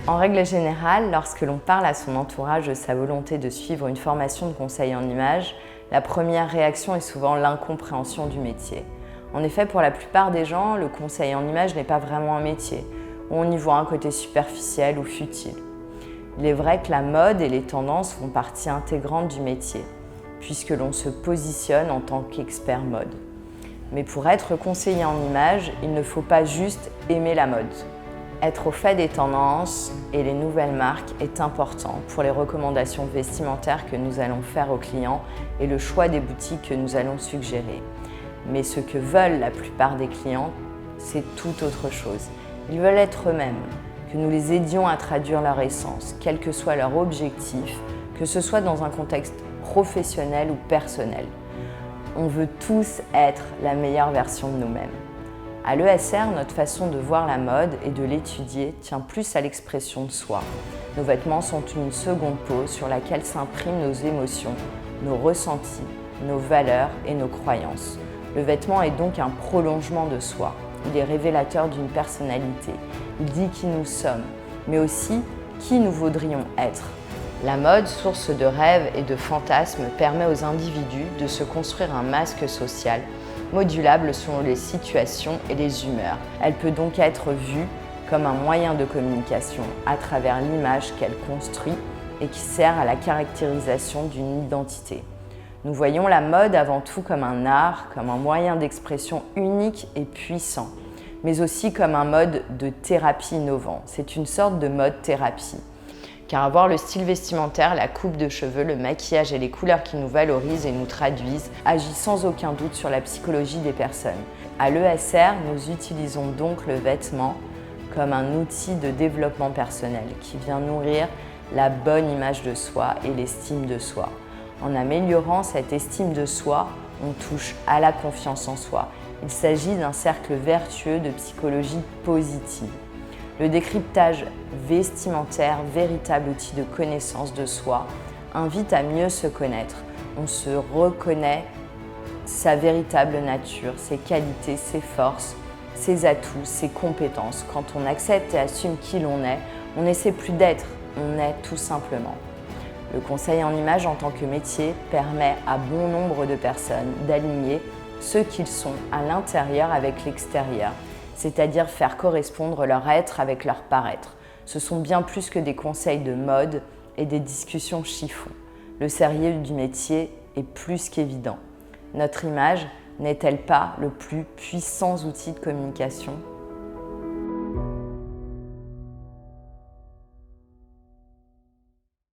En règle générale, lorsque l'on parle à son entourage de sa volonté de suivre une formation de conseil en images, la première réaction est souvent l'incompréhension du métier. En effet, pour la plupart des gens, le conseil en images n'est pas vraiment un métier, où on y voit un côté superficiel ou futile. Il est vrai que la mode et les tendances font partie intégrante du métier, puisque l'on se positionne en tant qu'expert mode. Mais pour être conseiller en images, il ne faut pas juste aimer la mode. Être au fait des tendances et les nouvelles marques est important pour les recommandations vestimentaires que nous allons faire aux clients et le choix des boutiques que nous allons suggérer. Mais ce que veulent la plupart des clients, c'est tout autre chose. Ils veulent être eux-mêmes, que nous les aidions à traduire leur essence, quel que soit leur objectif, que ce soit dans un contexte professionnel ou personnel. On veut tous être la meilleure version de nous-mêmes. À l'ESR, notre façon de voir la mode et de l'étudier tient plus à l'expression de soi. Nos vêtements sont une seconde peau sur laquelle s'impriment nos émotions, nos ressentis, nos valeurs et nos croyances. Le vêtement est donc un prolongement de soi. Il est révélateur d'une personnalité. Il dit qui nous sommes, mais aussi qui nous voudrions être. La mode, source de rêves et de fantasmes, permet aux individus de se construire un masque social modulable selon les situations et les humeurs. Elle peut donc être vue comme un moyen de communication à travers l'image qu'elle construit et qui sert à la caractérisation d'une identité. Nous voyons la mode avant tout comme un art, comme un moyen d'expression unique et puissant, mais aussi comme un mode de thérapie innovant. C'est une sorte de mode thérapie. Car avoir le style vestimentaire, la coupe de cheveux, le maquillage et les couleurs qui nous valorisent et nous traduisent agit sans aucun doute sur la psychologie des personnes. À l'ESR, nous utilisons donc le vêtement comme un outil de développement personnel qui vient nourrir la bonne image de soi et l'estime de soi. En améliorant cette estime de soi, on touche à la confiance en soi. Il s'agit d'un cercle vertueux de psychologie positive. Le décryptage vestimentaire, véritable outil de connaissance de soi, invite à mieux se connaître. On se reconnaît sa véritable nature, ses qualités, ses forces, ses atouts, ses compétences. Quand on accepte et assume qui l'on est, on n'essaie plus d'être, on est tout simplement. Le conseil en images en tant que métier permet à bon nombre de personnes d'aligner ce qu'ils sont à l'intérieur avec l'extérieur, c'est-à-dire faire correspondre leur être avec leur paraître. Ce sont bien plus que des conseils de mode et des discussions chiffon. Le sérieux du métier est plus qu'évident. Notre image n'est-elle pas le plus puissant outil de communication ?